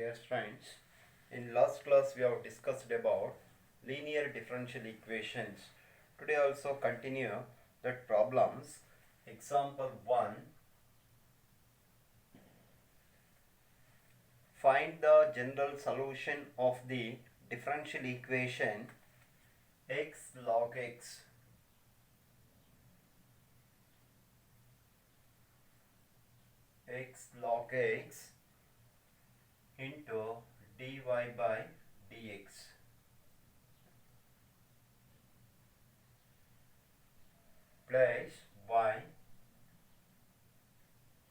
Dear friends, in last class we have discussed about linear differential equations. Today also continue that problems. Example 1. Find the general solution of the differential equation x log x into dy by dx plus y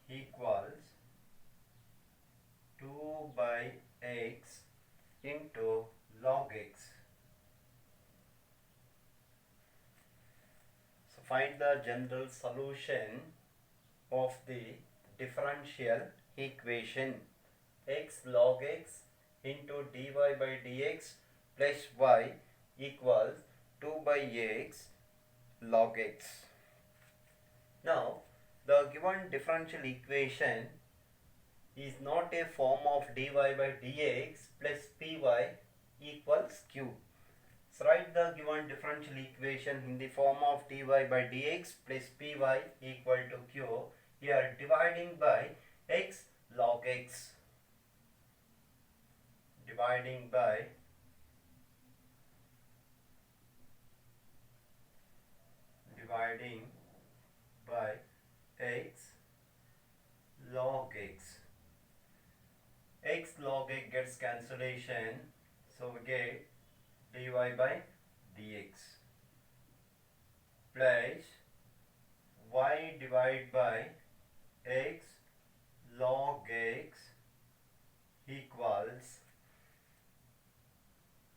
equals 2 by x into log x. So find the general solution of the differential equation x log x into dy by dx plus y equals 2 by x log x. Now, the given differential equation is not a form of dy by dx plus py equals q. So write the given differential equation in the form of dy by dx plus py equal to q. Here dividing by x log x. Dividing by x log x. X log x gets cancellation, so we get dy by dx plus y divided by x log x equals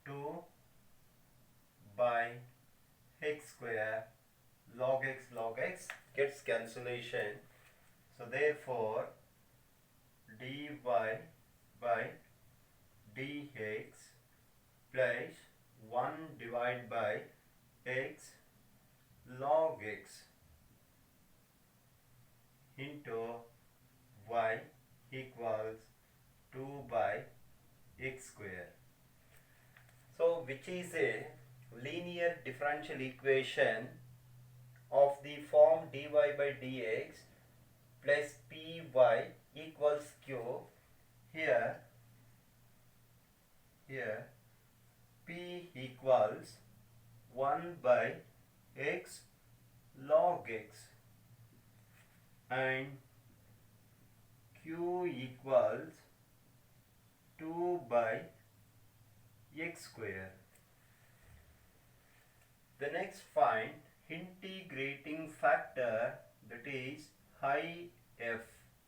2 by x square log x gets cancellation. So therefore dy by dx plus 1 divided by x log x into y equals 2 by x square. So which is a linear differential equation of the form dy by dx plus py equals q. Here p equals 1 by x log x and q equals 2 by x square. The next find integrating factor, that is high f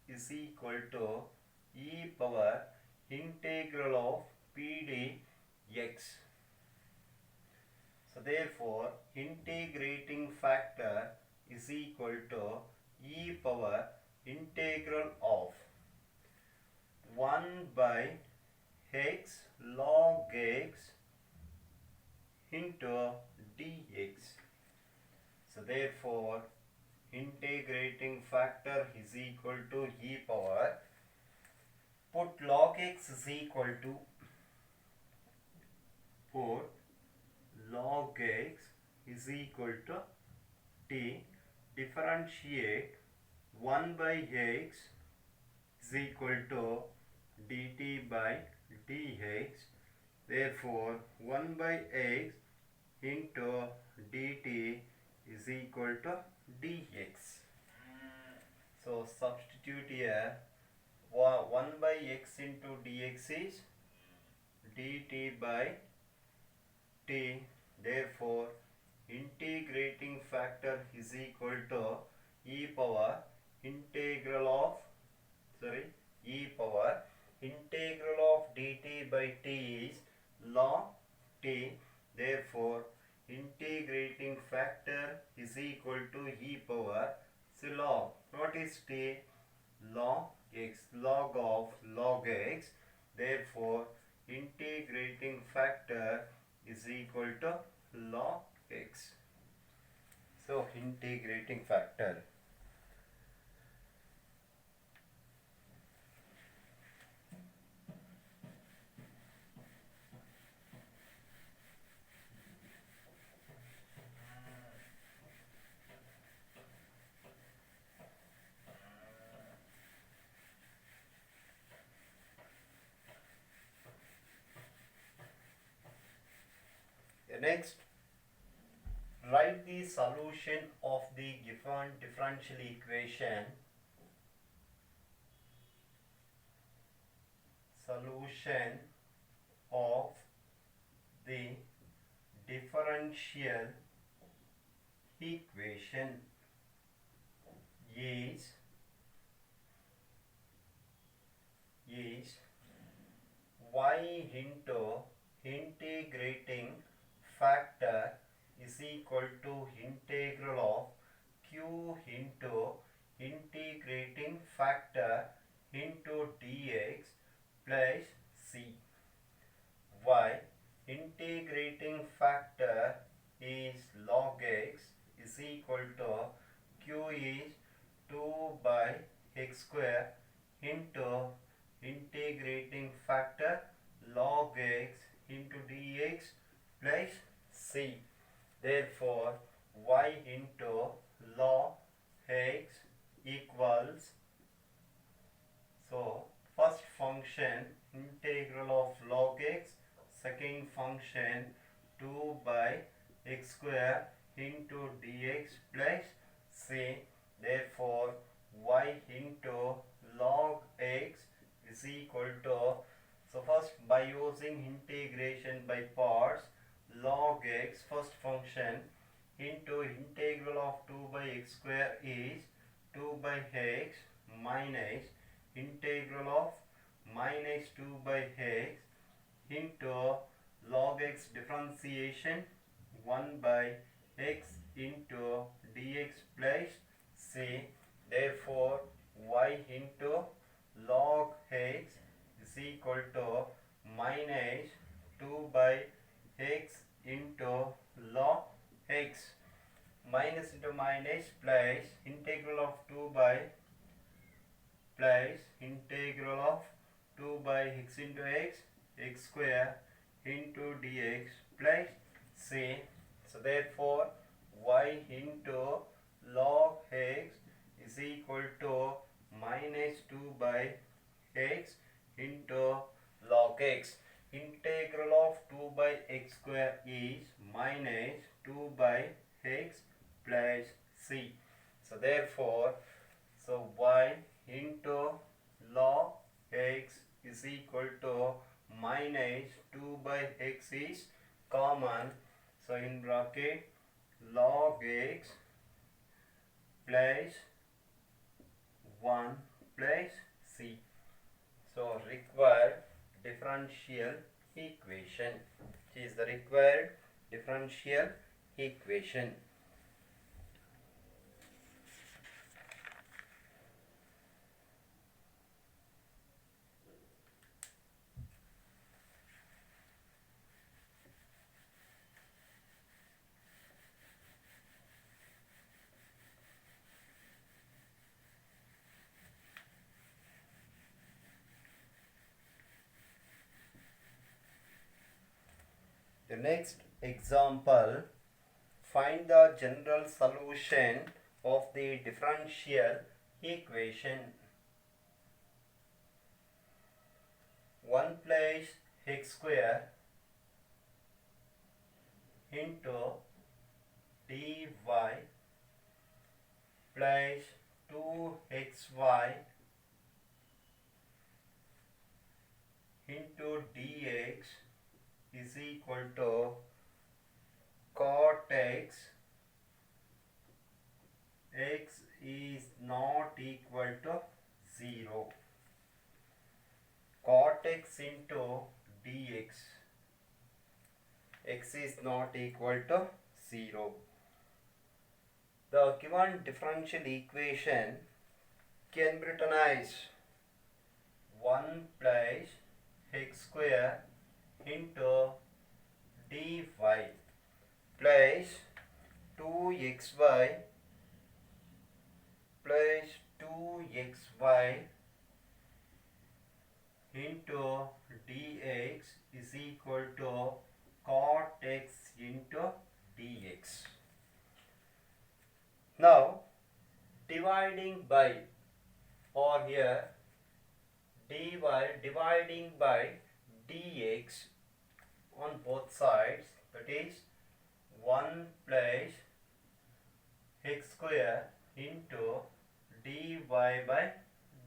is equal to e power integral of p dx. So therefore integrating factor is equal to e power integral of 1 by x log x into dx. So therefore integrating factor is equal to e power, put log x is equal to, put log x is equal to t, differentiate 1 by x is equal to dt by dx. Therefore 1 by x into dt is equal to dx. So substitute here 1 by x into dx is dt by t. Therefore integrating factor is equal to e power integral of dt by t is log t. Therefore integrating factor is equal to e power, so log, what is t? Log x, log of log x. Therefore integrating factor is equal to log x. So integrating factor next, write the solution of the given differential equation. Solution of the differential equation is y into integrating factor is equal to integral of q into integrating factor into dx plus c. Y integrating factor is log x is equal to q is 2 by x square into integrating factor log x into dx plus c. Therefore, y into log x equals, so first function integral of log x, second function 2 by x square into dx plus c. Therefore, y into log x is equal to, so first by using integration by parts, log x first function into integral of 2 by x square is 2 by x minus integral of minus 2 by x into log x differentiation 1 by x into dx plus c. Therefore, y into log x is equal to minus 2 by x into log x, minus into minus plus integral of 2 by plus integral of 2 by x into x square into dx plus c. So therefore, y into log x is equal to minus 2 by x into log x. Integral of 2 by x square is minus 2 by x plus c. So therefore, so y into log x is equal to minus 2 by x is common. So in bracket log x plus 1 plus c. So required differential equation. This is the required differential equation. The next example, find the general solution of the differential equation. 1 plus x square into dy plus 2xy into dx is equal to cot x is not equal to 0. Cot x into dx, x is not equal to 0. The given differential equation can be written as 1 plus x square into dy plus 2xy plus 2xy into dx is equal to cot x into dx. Now dividing by, or here dy dividing by dx on both sides, that is 1 plus x square into dy by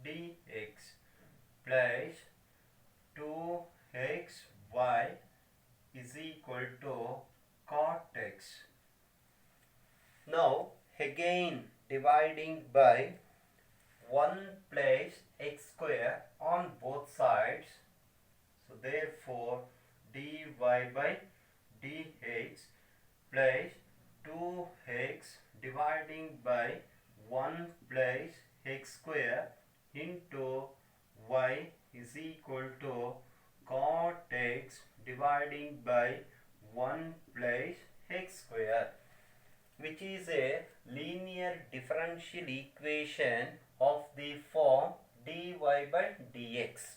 dx plus 2xy is equal to cot x. Now again dividing by 1 plus x square on both sides. So therefore dy by dx plus 2x dividing by 1 plus x square into y is equal to cot x dividing by 1 plus x square, which is a linear differential equation of the form dy by dx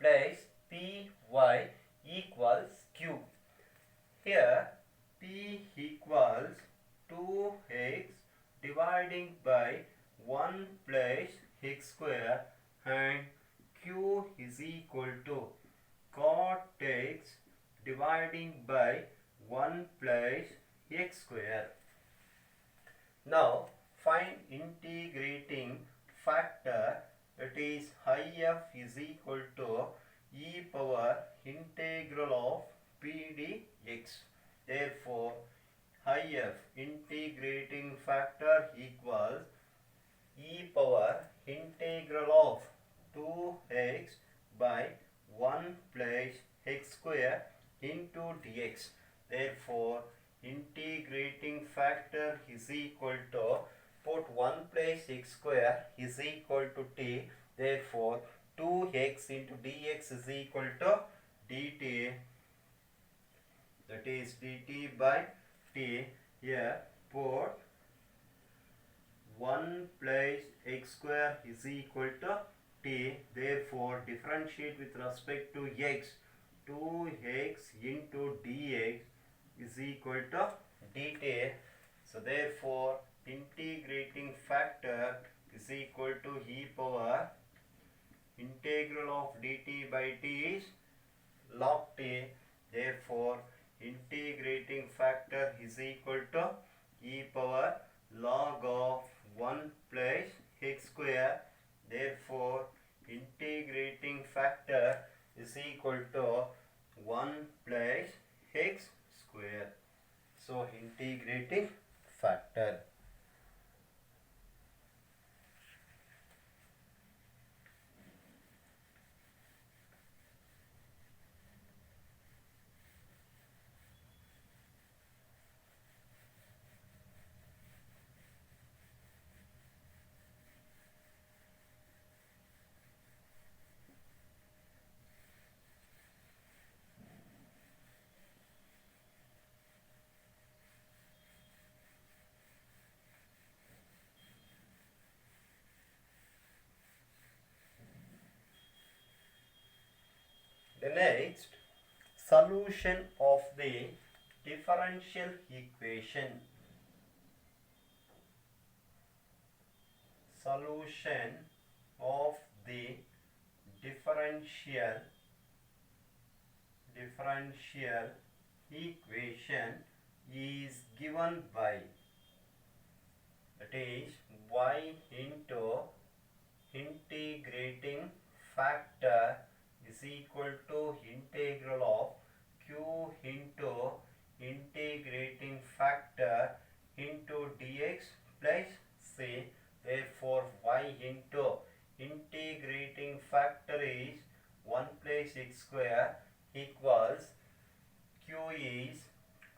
plus py equals q. Here p equals 2x dividing by 1 plus x square and q is equal to cot x dividing by 1 plus x square. Now find integrating factor, that is f is equal to e power integral of p dx. Therefore if integrating factor equals e power integral of 2x by 1 plus x square into dx. Therefore integrating factor is equal to, put 1 plus x square is equal to t. Therefore 2x into dx is equal to dt, that is dt by t. Here put 1 plus x square is equal to t. Therefore differentiate with respect to x. 2x into dx is equal to dt. So therefore integrating factor is equal to e power integral of dt by t is log t. Therefore integrating factor is equal to e power log of 1 plus x square. Therefore integrating factor is equal to 1 plus x square. So integrating factor. The next, solution of the differential equation. Solution of the differential equation is given by, that is y into integrating factor is equal to integral of q into integrating factor into dx plus c. Therefore y into integrating factor is 1 plus x square equals q is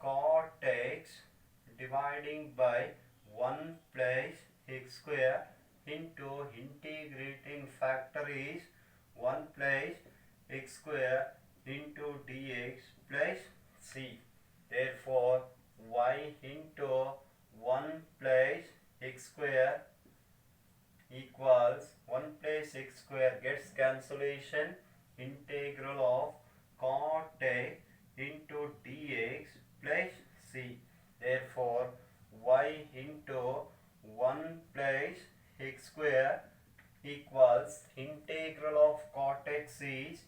cot x dividing by 1 plus x square into integrating factor is 1 plus x square into dx plus c. Therefore y into 1 plus x square equals 1 plus x square gets cancellation, integral of cot x into dx plus c. Therefore y into 1 plus x square equals integral of cot x is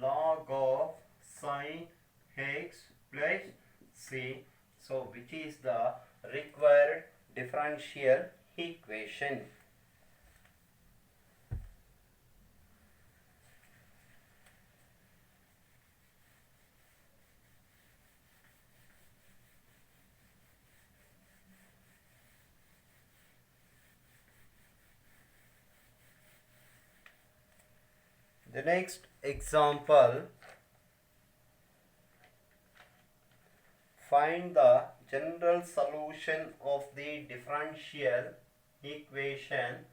log of sin x plus c. So which is the required differential equation? The next example, find the general solution of the differential equation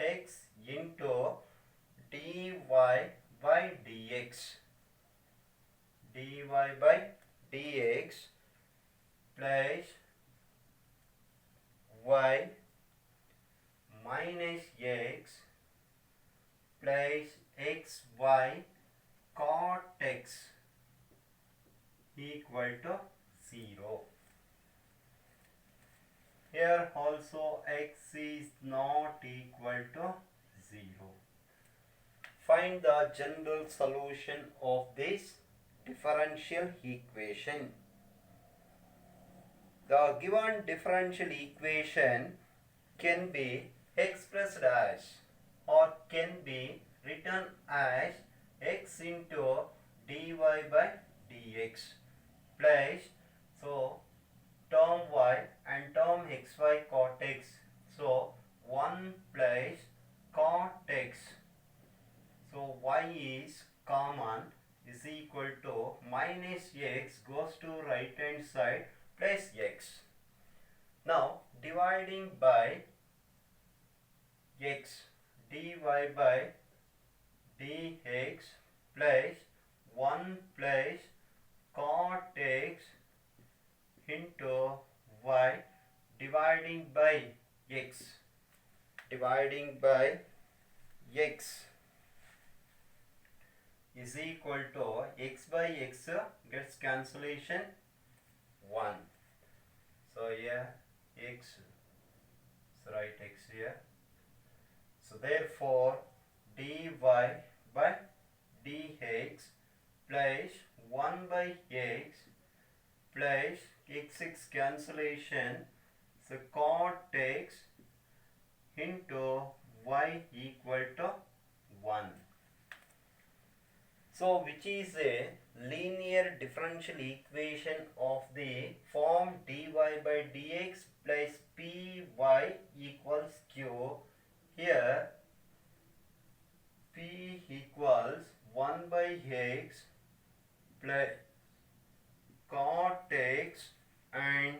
x into dy by dx. dy by dx plus y minus x plus xy cot x equal to 0. Here also x is not equal to 0. Find the general solution of this differential equation. The given differential equation can be expressed as or can be written as x into dy by dx plus, so term y and term xy cot x, so 1 plus cot x, so y is common, is equal to minus x goes to right hand side plus x. Now dividing by x, dy by dx plus 1 plus cot x into y dividing by x, is equal to x by x gets cancellation 1. So here x, so write x here. So therefore dy by dx plus 1 by x plus x cancellation, so cot x into y equal to 1. So which is a linear differential equation of the form dy by dx plus py equals q. Here p equals 1 by x plus cot x and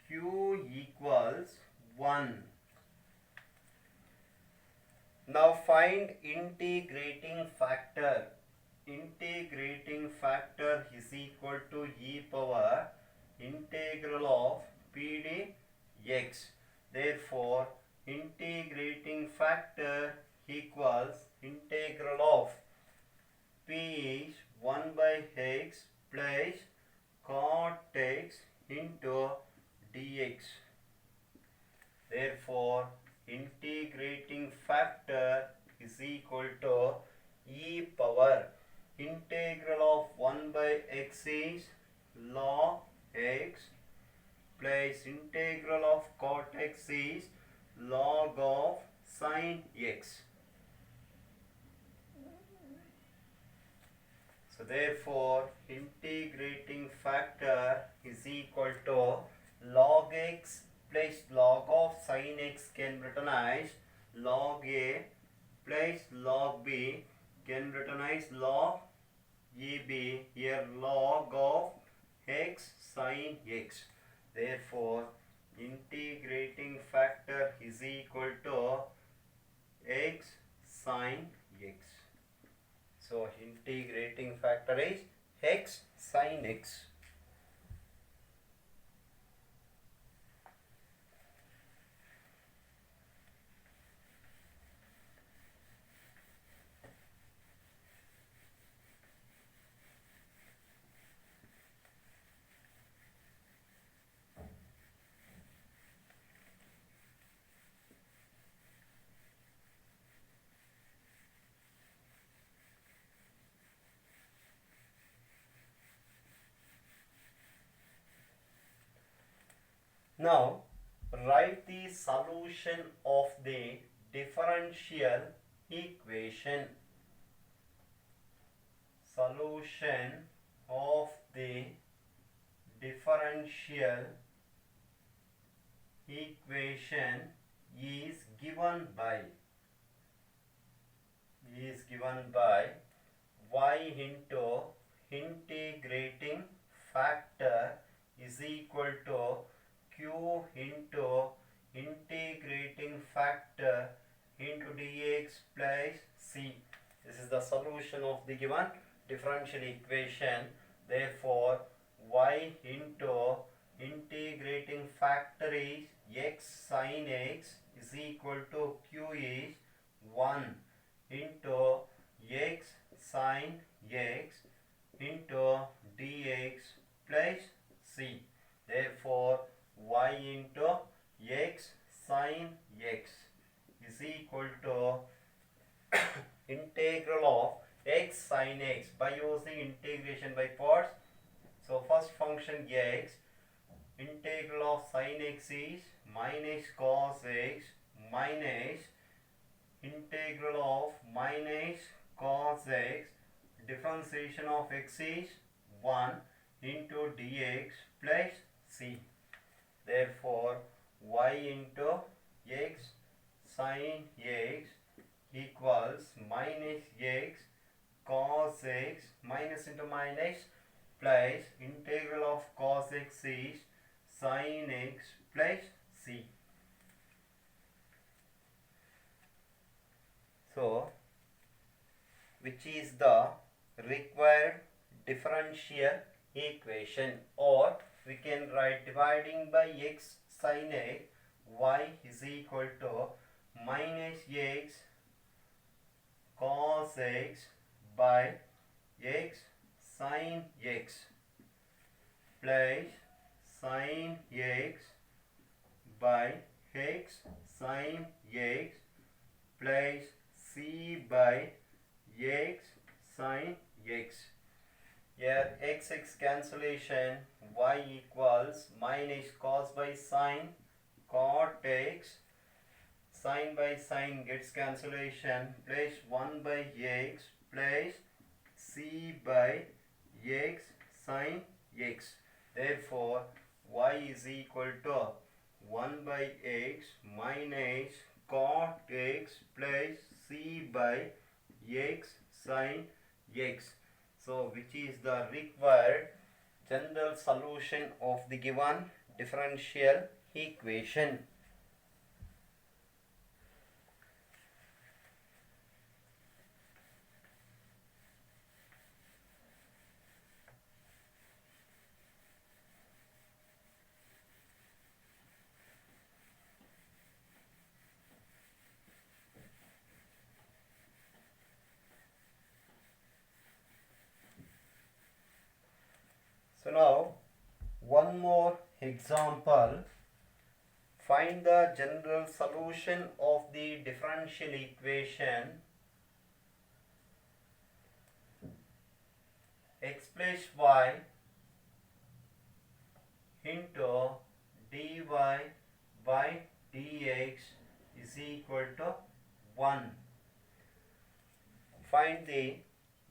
q equals 1. Now find integrating factor. Integrating factor is equal to e power integral of p dx. Therefore integrating factor equals integral of p is 1 by x plus cot x into dx. Therefore integrating factor is equal to e power integral of 1 by x is log x plus integral of cot x is log of sin x. So therefore integrating factor is equal to log x plus log of sin x can written as log a plus log b can written as log eb, here log of x sin x. Therefore integrating factor is equal to x sin x. So integrating factor is x sin x. Now write the solution of the differential equation. Solution of the differential equation is given by y into integrating factor is equal to q into integrating factor into dx plus c. This is the solution of the given differential equation. Therefore, y into integrating factor is x sin x is equal to q is 1 into x sin x into dx plus c. Therefore, y into x sin x is equal to integral of x sin x by using integration by parts. So first function x, integral of sin x is minus cos x minus integral of minus cos x, differentiation of x is 1 into dx plus c. Therefore, y into x sin x equals minus x cos x minus into minus plus integral of cos x is sin x plus c. So, which is the required differential equation, or we can write dividing by x sin x, y is equal to minus x cos x by x sin x plus sin x by x sin x plus c by x sin x. Here x cancellation, y equals minus cos by sin cot x, sin by sin gets cancellation, plus 1 by x plus c by x sin x. Therefore, y is equal to 1 by x minus cot x plus c by x sin x. So, which is the required general solution of the given differential equation. So now, one more example. Find the general solution of the differential equation x plus y into dy by dx is equal to 1. Find the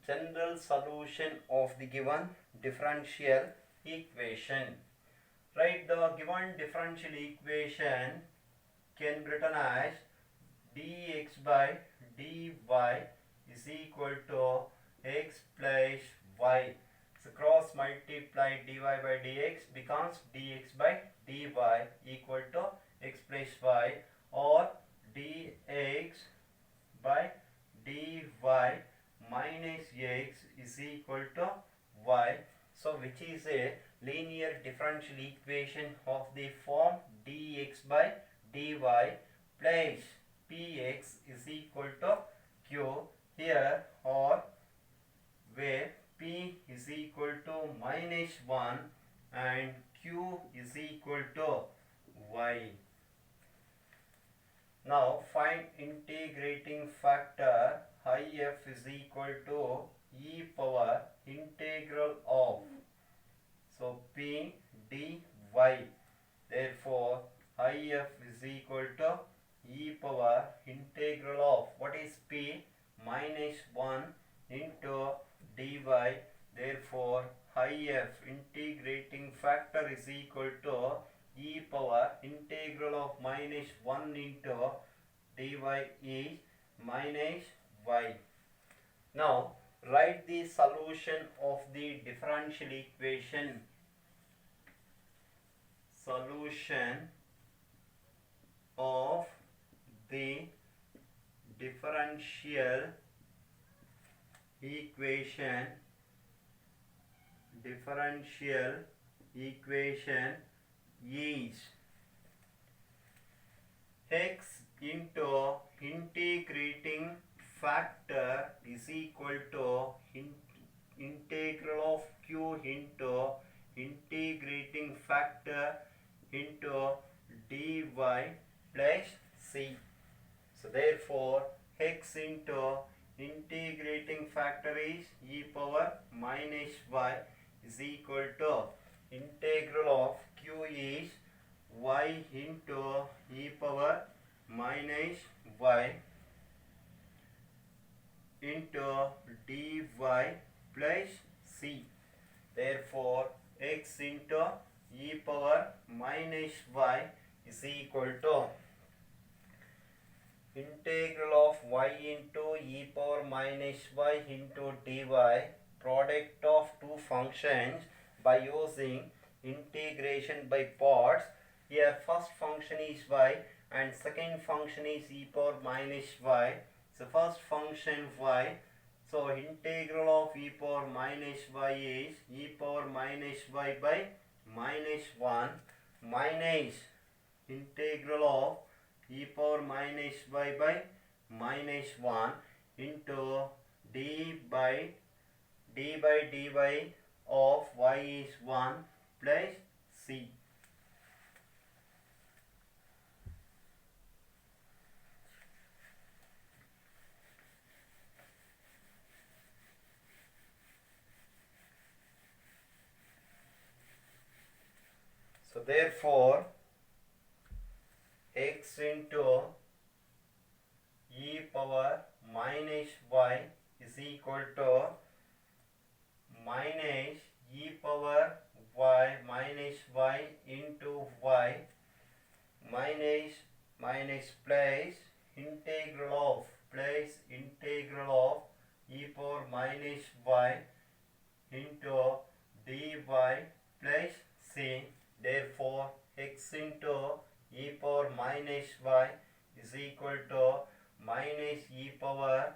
general solution of the given differential equation. Write the given differential equation can be written as dx by dy is equal to x plus y. So cross multiply dy by dx becomes dx by dy equal to x plus y, or dx by dy minus x is equal to y. So which is a linear differential equation of the form dx by dy plus px is equal to q here, or where p is equal to minus 1 and q is equal to y. Now find integrating factor. If is equal to e power integral of, so p dy Therefore, IF is equal to e power integral of what is P minus 1 into dy. Therefore, IF integrating factor is equal to e power integral of minus 1 into dy is minus y. Now, write the solution of the differential equation. Solution of the differential equation is x into integrating factor is equal to integral of q into integrating factor into dy plus c. So therefore, x into integrating factor is e power minus y is equal to integral of q is y into e power minus y into dy plus c. Therefore, x into e power minus y is equal to integral of y into e power minus y into dy, product of two functions by using integration by parts. Here first function is y and second function is e power minus y. So first function y, so integral of e power minus y is e power minus y by minus 1 minus integral of e power minus y by minus 1 into d by dy of y is 1 plus c. So therefore, x into e power minus y is equal to minus e power y minus y into y minus plus integral of e power minus y into dy plus c. Therefore, x into e power minus y is equal to minus e power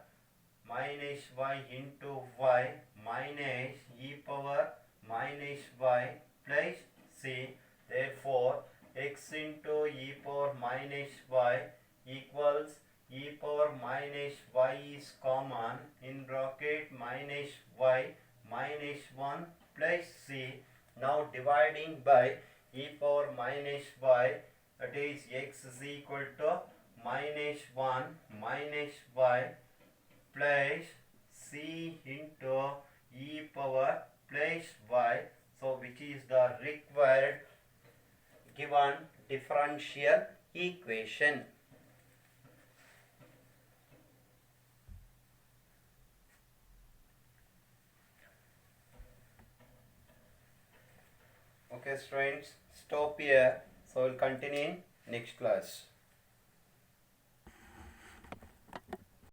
minus y into y minus e power minus y plus c. Therefore, x into e power minus y equals e power minus y is common, in bracket minus y minus 1 plus c. Now dividing by e power minus y, that is x is equal to minus 1 minus y plus c into e power plus y. So which is the required given differential equation. Okay students, stop here. So we'll continue in next class.